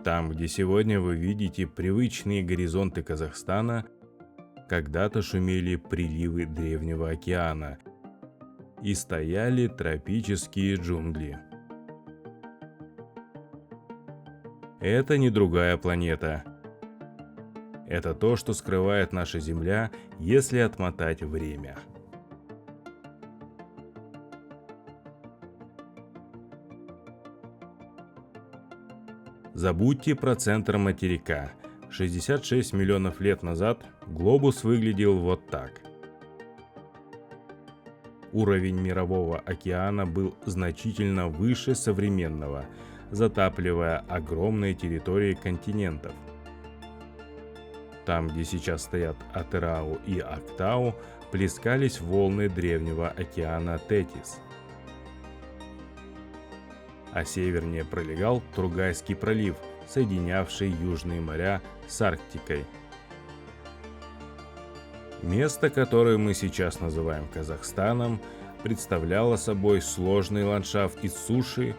Там, где сегодня вы видите привычные горизонты Казахстана, когда-то шумели приливы Древнего океана и стояли тропические джунгли. Это не другая планета. Это то, что скрывает наша Земля, если отмотать время. Забудьте про центр материка. 66 миллионов лет назад глобус выглядел вот так. Уровень мирового океана был значительно выше современного, затапливая огромные территории континентов. Там, где сейчас стоят Атырау и Актау, плескались волны древнего океана Тетис. А севернее пролегал Тургайский пролив, соединявший южные моря с Арктикой. Место, которое мы сейчас называем Казахстаном, представляло собой сложный ландшафт из суши,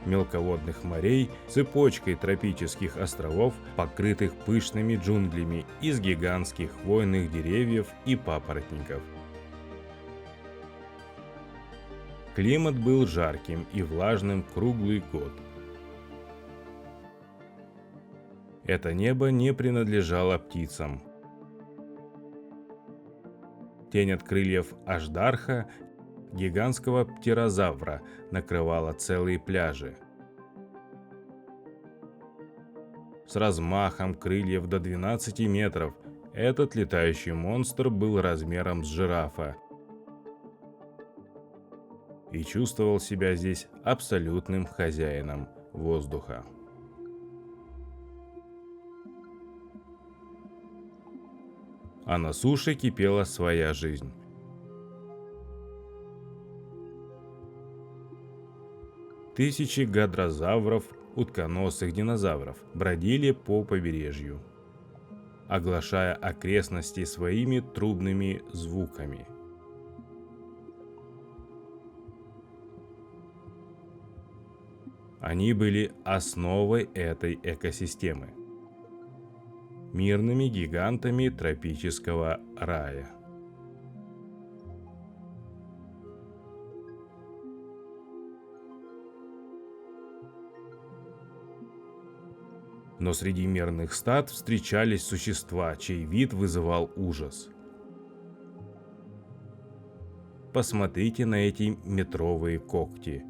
мелководных морей, цепочкой тропических островов, покрытых пышными джунглями из гигантских хвойных деревьев и папоротников. Климат был жарким и влажным круглый год. Это небо не принадлежало птицам. Тень от крыльев Аждарха, гигантского птерозавра, накрывала целые пляжи. С размахом крыльев до 12 метров этот летающий монстр был размером с жирафа и чувствовал себя здесь абсолютным хозяином воздуха. А на суше кипела своя жизнь. Тысячи гадрозавров, утконосых динозавров, бродили по побережью, оглашая окрестности своими трубными звуками. Они были основой этой экосистемы, мирными гигантами тропического рая. Но среди мирных стад встречались существа, чей вид вызывал ужас. Посмотрите на эти метровые когти.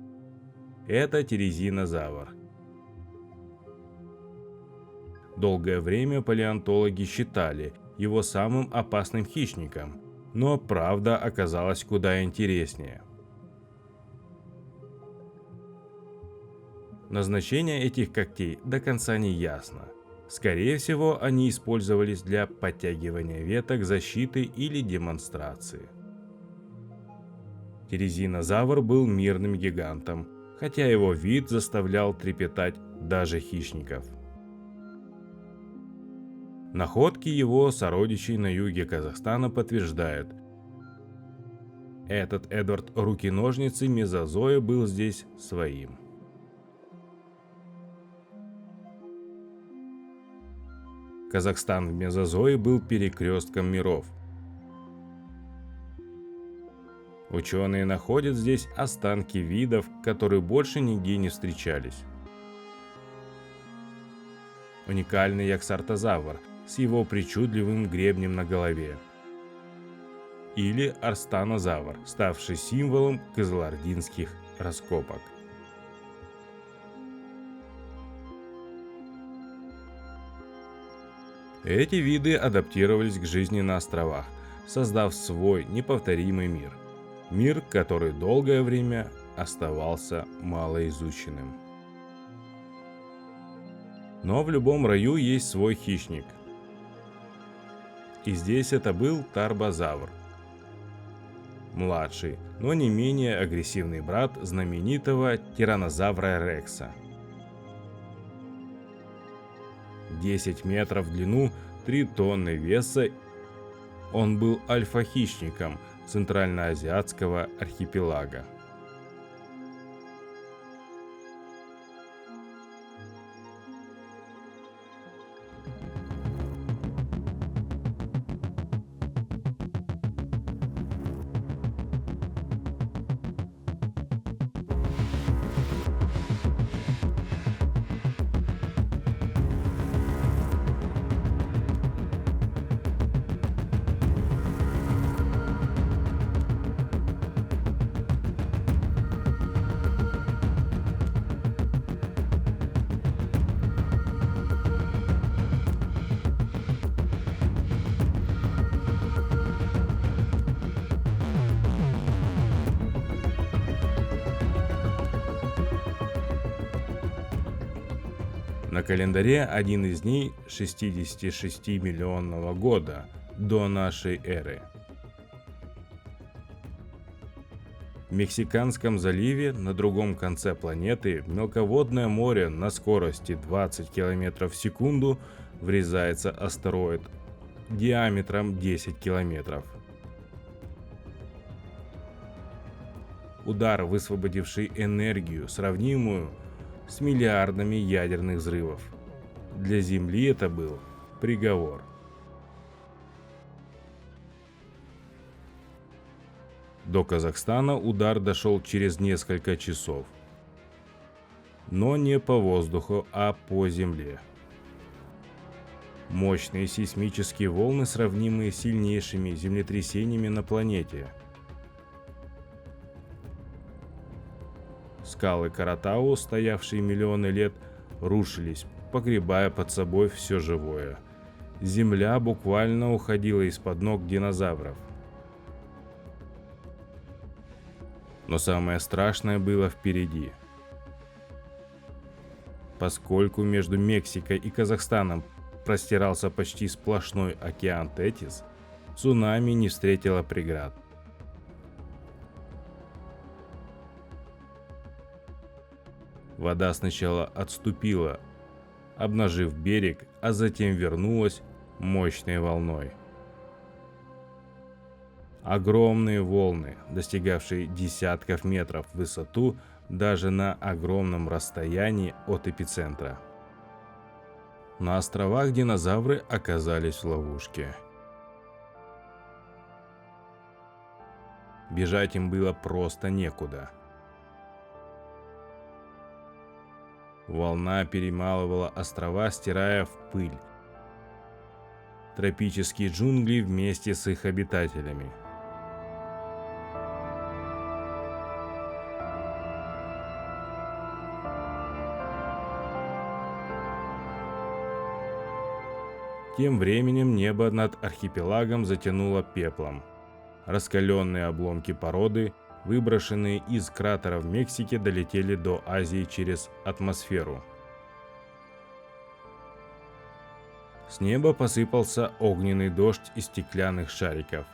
Это терезинозавр. Долгое время палеонтологи считали его самым опасным хищником, но правда оказалась куда интереснее. Назначение этих когтей до конца не ясно. Скорее всего, они использовались для подтягивания веток, защиты или демонстрации. Терезинозавр был мирным гигантом, хотя его вид заставлял трепетать даже хищников. Находки его сородичей на юге Казахстана подтверждают. Этот Эдвард Руки-ножницы мезозоя был здесь своим. Казахстан в мезозое был перекрестком миров. Ученые находят здесь останки видов, которые больше нигде не встречались. Уникальный яксартозавр с его причудливым гребнем на голове. Или арстанозавр, ставший символом кызылординских раскопок. Эти виды адаптировались к жизни на островах, создав свой неповторимый мир. Мир, который долгое время оставался малоизученным. Но в любом раю есть свой хищник. И здесь это был тарбозавр. Младший, но не менее агрессивный брат знаменитого тираннозавра Рекса. 10 метров в длину, 3 тонны веса. Он был альфа-хищником Центральноазиатского архипелага. На календаре один из дней 66-миллионного года до нашей эры. В Мексиканском заливе на другом конце планеты в мелководное море на скорости 20 км в секунду врезается астероид диаметром 10 километров. Удар, высвободивший энергию, сравнимую с миллиардами ядерных взрывов. Для Земли это был приговор. До Казахстана удар дошел через несколько часов. Но не по воздуху, а по земле. Мощные сейсмические волны, сравнимые с сильнейшими землетрясениями на планете. Скалы Каратау, стоявшие миллионы лет, рушились, погребая под собой все живое. Земля буквально уходила из-под ног динозавров. Но самое страшное было впереди. Поскольку между Мексикой и Казахстаном простирался почти сплошной океан Тетис, цунами не встретило преград. Вода сначала отступила, обнажив берег, а затем вернулась мощной волной. Огромные волны, достигавшие десятков метров в высоту даже на огромном расстоянии от эпицентра. На островах динозавры оказались в ловушке. Бежать им было просто некуда. Волна перемалывала острова, стирая в пыль тропические джунгли вместе с их обитателями. Тем временем небо над архипелагом затянуло пеплом. Раскаленные обломки породы, выброшенные из кратеров Мексики, долетели до Азии через атмосферу. С неба посыпался огненный дождь из стеклянных шариков.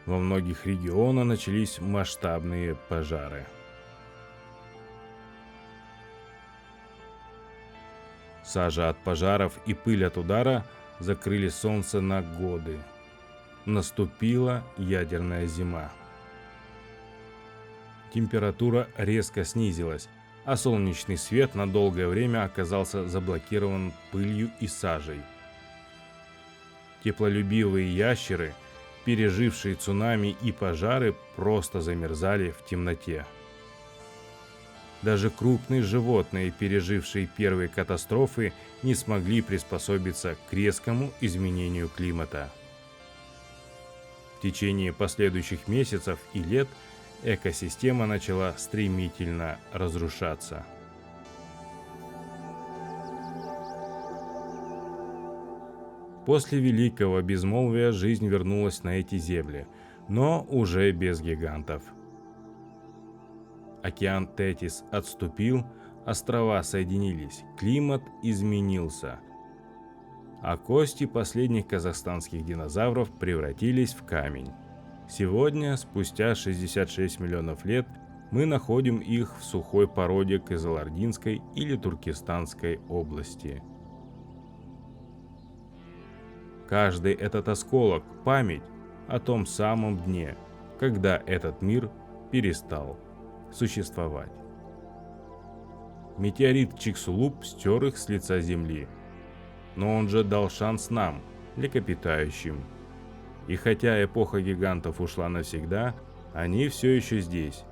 Во многих регионах начались масштабные пожары. Сажа от пожаров и пыль от удара закрыли солнце на годы. Наступила ядерная зима. Температура резко снизилась, а солнечный свет на долгое время оказался заблокирован пылью и сажей. Теплолюбивые ящеры, пережившие цунами и пожары, просто замерзали в темноте. Даже крупные животные, пережившие первые катастрофы, не смогли приспособиться к резкому изменению климата. В течение последующих месяцев и лет экосистема начала стремительно разрушаться. После Великого Безмолвия жизнь вернулась на эти земли, но уже без гигантов. Океан Тетис отступил, острова соединились, климат изменился, а кости последних казахстанских динозавров превратились в камень. Сегодня, спустя 66 миллионов лет, мы находим их в сухой породе Кызылординской или Туркестанской области. Каждый этот осколок – память о том самом дне, когда этот мир перестал существовать. Метеорит Чиксулуп стер их с лица Земли, но он же дал шанс нам, млекопитающим. И хотя эпоха гигантов ушла навсегда, они все еще здесь.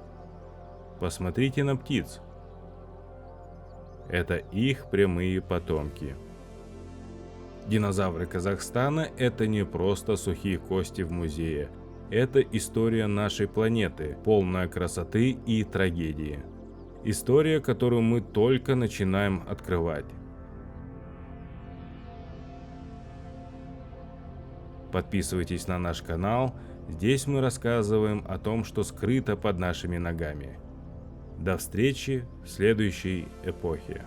Посмотрите на птиц. Это их прямые потомки. Динозавры Казахстана – это не просто сухие кости в музее. Это история нашей планеты, полная красоты и трагедии. История, которую мы только начинаем открывать. Подписывайтесь на наш канал. Здесь мы рассказываем о том, что скрыто под нашими ногами. До встречи в следующей эпохе.